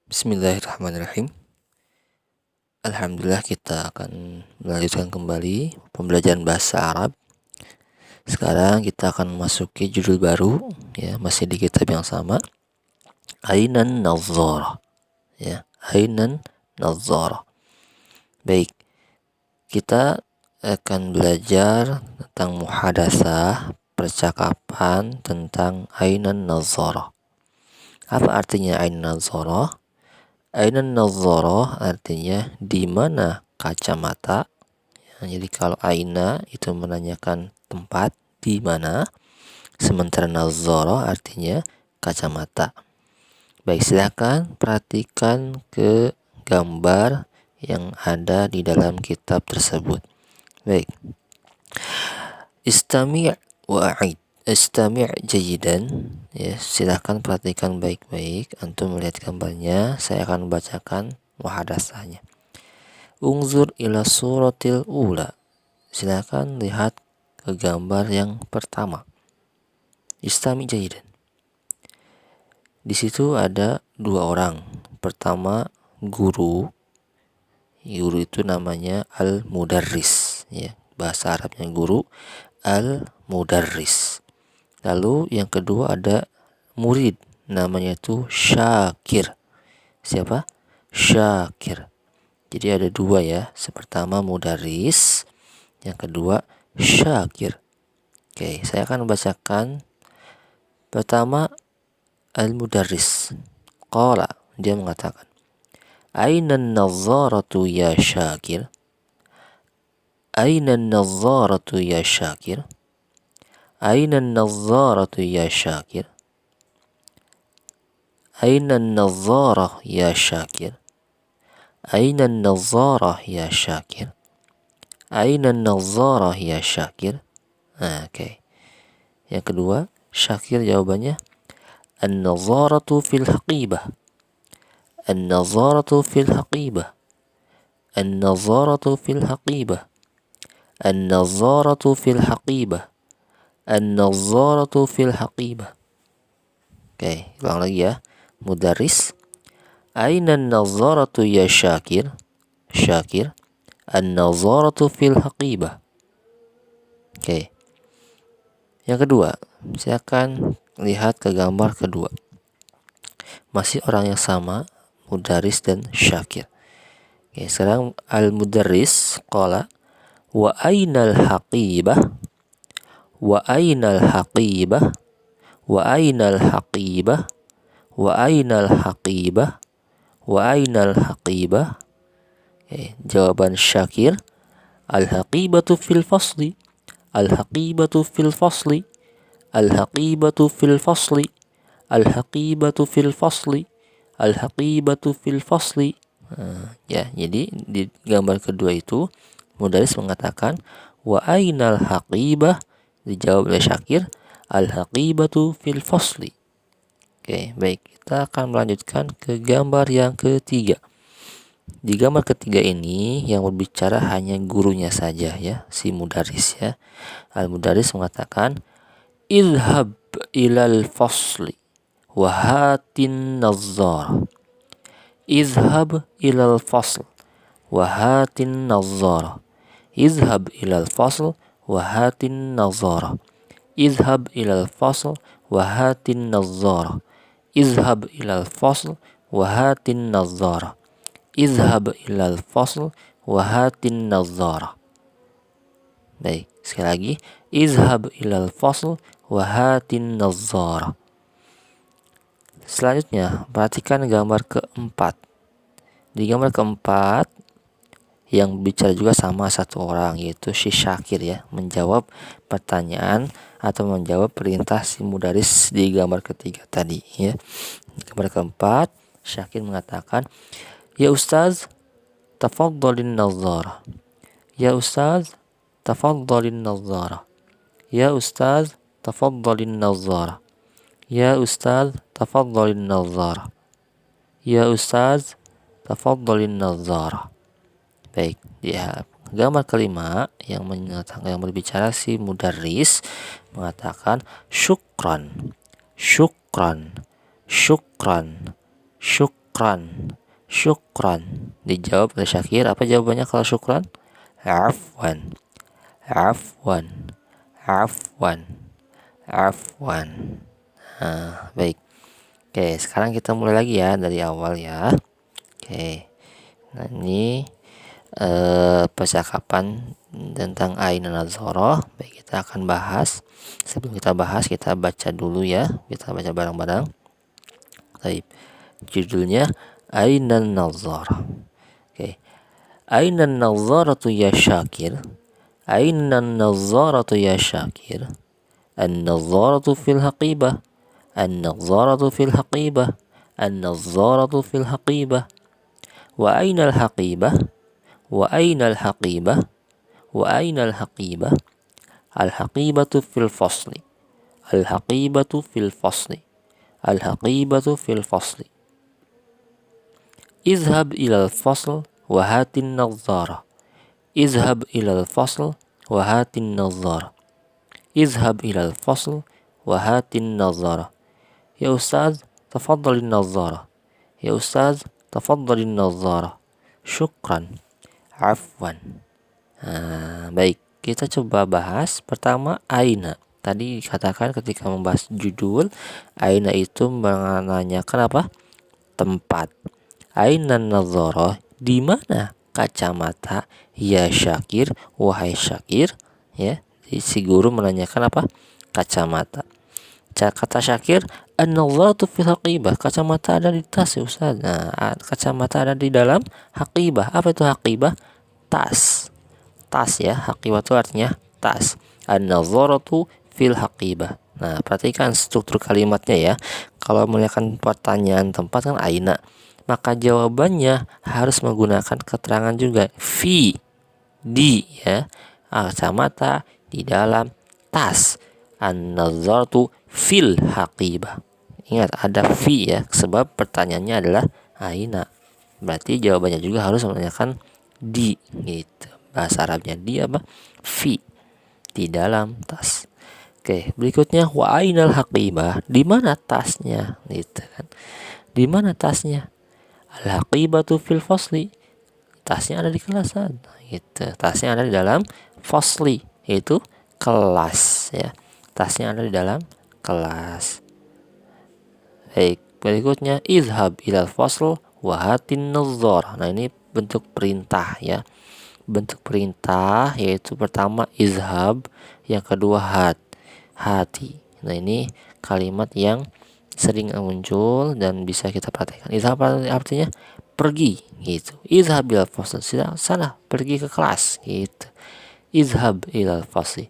Bismillahirrahmanirrahim. Alhamdulillah, kita akan melanjutkan kembali pembelajaran bahasa Arab. Sekarang kita akan memasuki judul baru, ya, masih di kitab yang sama. Ainan Nadhara, ya, Ainan Nadhara. Baik, kita akan belajar tentang muhadatsah, percakapan tentang Ainan Nadhara. Apa artinya Ainan Nadhara? Ainan Nadhara artinya di mana kacamata. Jadi kalau aina itu menanyakan tempat di mana, sementara Nadhara artinya kacamata. Baik, silakan perhatikan ke gambar yang ada di dalam kitab tersebut. Baik. Istami' wa'id. Istami' jayidan, ya, silahkan perhatikan baik-baik. Antum melihat gambarnya, saya akan bacakan muhadatsahnya. Unzur ila suratil ula. Silahkan lihat ke gambar yang pertama. Istami' jayidan. Di situ ada dua orang. Pertama, guru. Guru itu namanya al-mudarris, ya. Bahasa Arabnya guru, al-mudarris. Lalu yang kedua ada murid, namanya itu Syakir. Siapa? Syakir. Jadi ada dua, ya. Pertama mudarris, yang kedua Syakir. Oke, saya akan membacakan. Pertama, al-mudarris. Qala, dia mengatakan, Ainan nadharatu ya Syakir? Ainan nadharatu ya Syakir? Aina an-nadharatu ya Syakir? Aina an-nadharah ya Syakir? Aina an-nadharah ya Syakir? Aina an-nadharah ya Syakir? Oke. Yang kedua, Syakir jawabannya, an-nadharatu fil haqibah. An-nadharatu fil haqibah. An-nadharatu fil haqibah. An-nadharatu fil haqibah. An-nadharatu fil haqibah. Oke, ulang lagi, ya. Mudarris. Aina an-nadharatu ya Syakir? Syakir. An-nadharatu fil haqibah. Oke. Yang kedua, silakan lihat ke gambar kedua. Masih orang yang sama, mudarris dan Syakir. Oke, sekarang al-mudarris qala wa ainal haqibah? Wa ainal haqibah? Wa ainal haqibah? Wa ainal haqibah? Wa ainal haqibah? Jawaban Syakir, al-haqibatu fil fasli. Al-haqibatu fil fasli. Al-haqibatu fil fasli. Al-haqibatu fil fasli. Al-haqibatu fil fasli. Ya, jadi di gambar kedua itu mudarris mengatakan wa ainal haqibah, dijawab oleh Syakir, al-haqibatu fil fasli. Oke, baik, kita akan melanjutkan ke gambar yang ketiga. Di gambar ketiga ini yang berbicara hanya gurunya saja, ya, si mudarris, ya. Al-mudarris mengatakan idhab ilal fasli wa hatin nadhara. Idhab ilal fasl wa hatin nadhara. Idhab ilal fasl wa hatin nadhara. Idhab ilal fasl wa hatin nadhara. Idhab ilal fasl wa hatin nadhara. Idhab ilal fasl wa hatin nadhara. Baik, sekali lagi. Idhab ilal fasl wa hatin nadhara. Selanjutnya, perhatikan gambar keempat. Di gambar keempat yang bicara juga sama satu orang, yaitu si Syakir, ya, menjawab pertanyaan atau menjawab perintah si mudarris di gambar ketiga tadi, ya. Di gambar keempat, Syakir mengatakan, ya Ustaz, tafaddalin nadhara. Ya Ustaz, tafaddalin nadhara. Ya Ustaz, tafaddalin nadhara. Ya Ustaz, tafaddalin nadhara. Ya Ustaz, tafaddalin nadhara. Baik, ya. Gambar kelima yang berbicara si mudarris mengatakan syukran. Syukran. Syukran. Syukran. syukran. Syukran. Dijawab oleh Syakir. Apa jawabannya kalau syukran? Afwan. Afwan. Afwan. Afwan. Nah, baik. Oke, sekarang kita mulai lagi ya dari awal ya. Oke. Nah, ini percakapan tentang Aina Nazarah. Baik, kita akan bahas. Sebelum kita bahas, kita baca dulu ya. Kita baca bareng-bareng. Baik. Judulnya Aina Nazarah. Oke. Aina Nazaratu ya Syakir? Aina Nazaratu ya Syakir? An-nazaratu fil haqibah. An-nazaratu fil haqibah. An-nazaratu fil haqibah. Wa aina al-haqibah? Wa aina al-haqibah? Wa aina al-haqibah? Al-haqibatu fil fasli. Al-haqibatu fil fasli. Al-haqibatu fil fasli. Izhab ila al-fasl wa hatin nazara. Izhab ila al-fasl wa hatin nazara. Izhab ila al-fasl wa hatin nazara. Ya Ustaz, tafadhalin nazara. Ya Ustaz, tafadhalin nazara. Syukran. Afwan. Baik, kita coba bahas pertama aina. Tadi dikatakan ketika membahas judul, aina itu menanyakan apa? Tempat. Aina nazara, di mana kacamata? Ya Syakir, wahai Syakir. Ya, si guru menanyakan apa? Kacamata. Kata Syakir, an-nazaratu fil haqibah. Kacamata ada di tas ya Ustaz. Nah, kacamata ada di dalam haqibah. Apa itu haqibah? Tas. Tas ya, haqibah itu artinya tas. An-nazaratu fil haqibah. Nah, perhatikan struktur kalimatnya ya. Kalau menggunakan pertanyaan tempat kan aina, maka jawabannya harus menggunakan keterangan juga fi, di ya. Kacamata di dalam tas. An-nazaratu fil haqibah. Ingat ada fi ya, sebab pertanyaannya adalah aina. Berarti jawabannya juga harus menanyakan di gitu. Bahasa Arabnya di apa? Fi. Di dalam tas. Oke, berikutnya wa ainal haqibah. Di mana tasnya? Gitu kan. Di mana tasnya? Al-haqibatu fil fasli. Tasnya ada di kelasan. Gitu. Tasnya ada di dalam fasli, yaitu kelas ya. Tasnya ada di dalam kelas. Baik, berikutnya izhab ilal fasl wa hatin nazar. Nah, ini bentuk perintah ya. Bentuk perintah yaitu pertama izhab, yang kedua hati. Nah, ini kalimat yang sering muncul dan bisa kita perhatikan. Izhab artinya pergi gitu. Izhab ilal fasl, sana pergi ke kelas gitu. Izhab ilal fasli.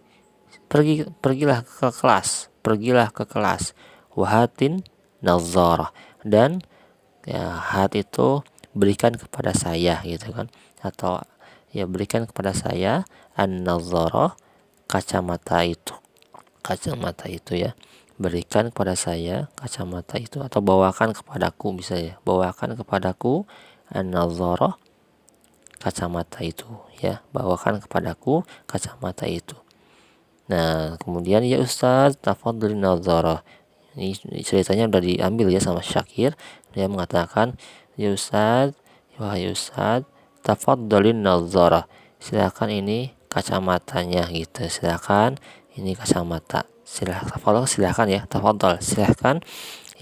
Pergilah ke kelas, pergilah ke kelas. Wahatin nazarah, dan ya, hat itu berikan kepada saya gitu kan, atau ya berikan kepada saya an-nazarah, kacamata itu ya, berikan kepada saya kacamata itu, atau bawakan kepadaku, bisa ya, bawakan kepadaku an-nazarah, kacamata itu ya, bawakan kepadaku kacamata itu. Nah, kemudian ya Ustaz, tafadhalin nazarah. Ini ceritanya udah diambil ya sama Syakir. Dia mengatakan, ya Ustaz, wahai Ustaz, tafadhalin nazarah. Silakan ini kacamatanya gitu. Silakan ini kacamata. Silakan ya, tafadhal. Silakan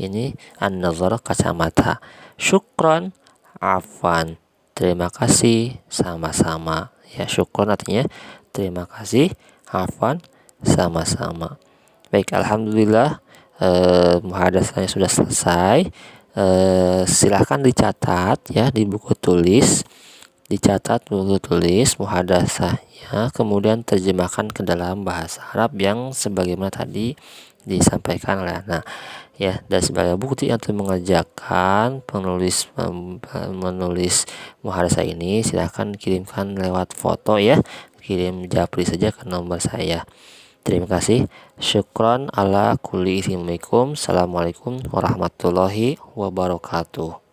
ini an-nazarah, kacamata. Syukran, afwan. Terima kasih, sama-sama. Ya, syukran artinya terima kasih, afwan, sama-sama. Baik, alhamdulillah muhadasahnya sudah selesai. Silahkan dicatat ya di buku tulis, dicatat buku tulis muhadasahnya, kemudian terjemahkan ke dalam bahasa Arab yang sebagaimana tadi disampaikan oleh Ana ya. Dan sebagai bukti untuk mengerjakan menulis muhadasah ini, silahkan kirimkan lewat foto ya, kirim japri saja ke nomor saya. Terima kasih. Syukran ala kulli ismikum. Assalamualaikum warahmatullahi wabarakatuh.